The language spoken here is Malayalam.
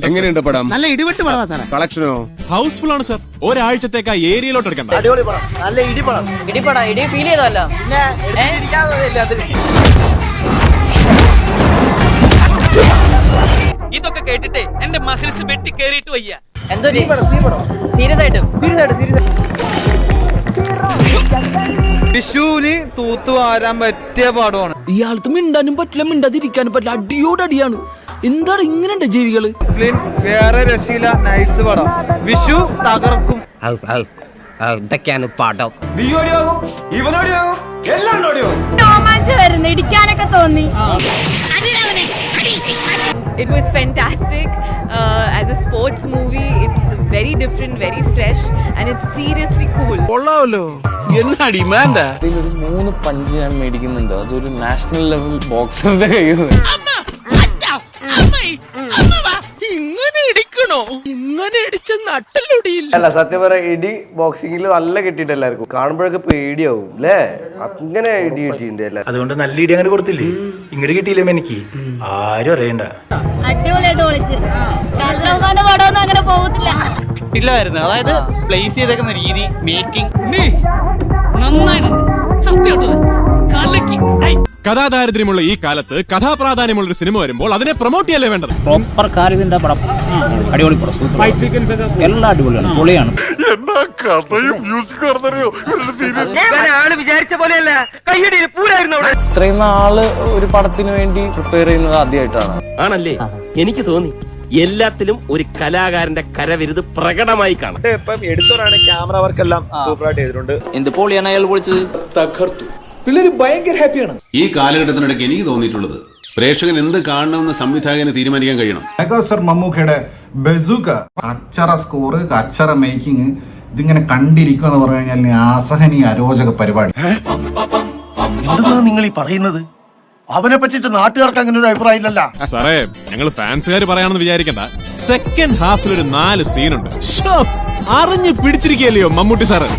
എങ്ങനെയുണ്ട് പടം? നല്ല ഇടിവെട്ട് പടമാ സാറേ. കളക്ഷനോ? ഹൗസ്ഫുൾ ആണ് സാർ. ഒരാഴ്ചത്തേക്ക് ആ ഏരിയയിലോട്ട് എടുക്കണ്ട. അടിപൊളി പടം, നല്ല ഇടിപടം. ഇടി ഫീൽ ചെയ്തല്ലോ. ഇതൊക്കെ കേട്ടിട്ടേ എന്റെ മസിൽസ് വെട്ടി കേറിയിട്ട് വയ്യ. എന്തോ സീരിയസ് ആയിട്ട് വിഷുവിന് തൂത്തുവാരാൻ പറ്റിയ പാടമാണ്. ഇയാൾക്ക് മിണ്ടാനും പറ്റില്ല, മിണ്ടാതിരിക്കാനും പറ്റില്ല, അടിയോടടിയാണ്. എന്താണ് ഇങ്ങനെ ജീവികള്? വേറെ രക്ഷയില്ല, നൈസ് പടം. വിഷു തകർക്കും. ഇതൊക്കെയാണ് പടം. രോമാഞ്ചം വരുന്നു, ഇടിക്കാനൊക്കെ തോന്നി. It was fantastic. As a sports movie, it's very different, very fresh, and it's seriously cool. കൊള്ളാമല്ലോ. എന്നാ ഡിമാൻഡാ? ഇതിലൊരു 3 പഞ്ച് ഞാൻ മേടിക്കുന്നുണ്ട്. അതൊരു നാഷണൽ ലെവൽ ബോക്സറിന്റെ കയ്യിൽ നിന്ന്. ഇങ്ങനെ ഇടിക്കണോ? ഇങ്ങനെ ഇടിച്ച നട്ടല്ലൊടിയില്ല. അല്ല, സത്യം പറയാ ഇടി ബോക്സിംഗിൽ നല്ല കിട്ടിയിട്ട് എല്ലാവർക്കും കാണുമ്പോഴൊക്കെ പേടിയാവും അല്ലേ? അങ്ങനെ ഇടി കിട്ടിയിട്ടുണ്ട് എല്ലാവരും. അതുകൊണ്ട് നല്ല ഇടി അങ്ങനെ കൊടുത്തില്ലേ, ഇങ്ങോട്ട് കിട്ടിയില്ലേ എനിക്ക് ആരും അറിയണ്ട. അടിപൊളിയായിട്ട് വിളിച്ച് പടമൊന്നും അങ്ങനെ പോകത്തില്ല. കിട്ടില്ലായിരുന്നു. അതായത് പ്ലേസ് ചെയ്തേക്കുന്ന രീതി, മേക്കിംഗ് നന്നായിട്ടുണ്ട്. സത്യം കഥാദാരിദ്ര്യമുള്ള ഈ കാലത്ത് കഥാപ്രാധാന്യമുള്ള ഒരു സിനിമ വരുമ്പോൾ അതിനെ പ്രൊമോട്ട് ചെയ്യല്ലേ വേണ്ടത്. പ്രോപ്പർ കാര്യത്തിന്റെ പടം, അടിപൊളി പടം, സൂപ്പർ, എല്ലാം അടിപൊളിയാണ്, പൊളിയാണ്. വിചാരിച്ച പോലെയല്ല, കയ്യടി പൂരായിരുന്നു. ഇത്രയും നാള് ഒരു പടത്തിന് വേണ്ടി പ്രിപ്പയർ ചെയ്യുന്നത് ആദ്യമായിട്ടാണ്. ആണല്ലേ? എനിക്ക് തോന്നി എല്ലാത്തിലും ഒരു കലാകാരന്റെ കരവിരുത് പ്രകടമായി കാണും. ഇപ്പം എടുത്തോറാണ് ക്യാമറ വർക്ക് എല്ലാം സൂപ്പറായിട്ട് ചെയ്തിട്ടുണ്ട്. എന്ത് പൊളിയാണ് അയാൾ പൊളിച്ചത്, തകർത്തു. പിള്ളേര് ഭയങ്കര ഹാപ്പിയാണ്. ഈ കാലഘട്ടത്തിനിടയ്ക്ക് എനിക്ക് തോന്നിയിട്ടുള്ളത് പ്രേക്ഷകൻ എന്ത് കാണണമെന്ന് സംവിധായകന് തീരുമാനിക്കാൻ കഴിയണം. സർ മമ്മൂക്കയുടെ ബസൂക്ക, കച്ചറ സ്കോറ്, കച്ചറ മേക്കിംഗ്, ഇതിങ്ങനെ കണ്ടിരിക്കുക എന്ന് പറഞ്ഞു കഴിഞ്ഞാൽ അസഹനീയ അരോചക പരിപാടി. എന്താണ് നിങ്ങൾ ഈ പറയുന്നത്? അവനെ പറ്റിട്ട് നാട്ടുകാർക്ക് അങ്ങനെ ഒരു അഭിപ്രായം ഇല്ലല്ല സാറേ. ഞങ്ങൾ ഫാൻസുകാർ പറയാണെന്ന് വിചാരിക്കണ്ട. സെക്കൻഡ് ഹാഫിൽ ഒരു 4 സീനുണ്ട്. അറിഞ്ഞു പിടിച്ചിരിക്കുകയല്ലയോ മമ്മൂട്ടി സാറ്.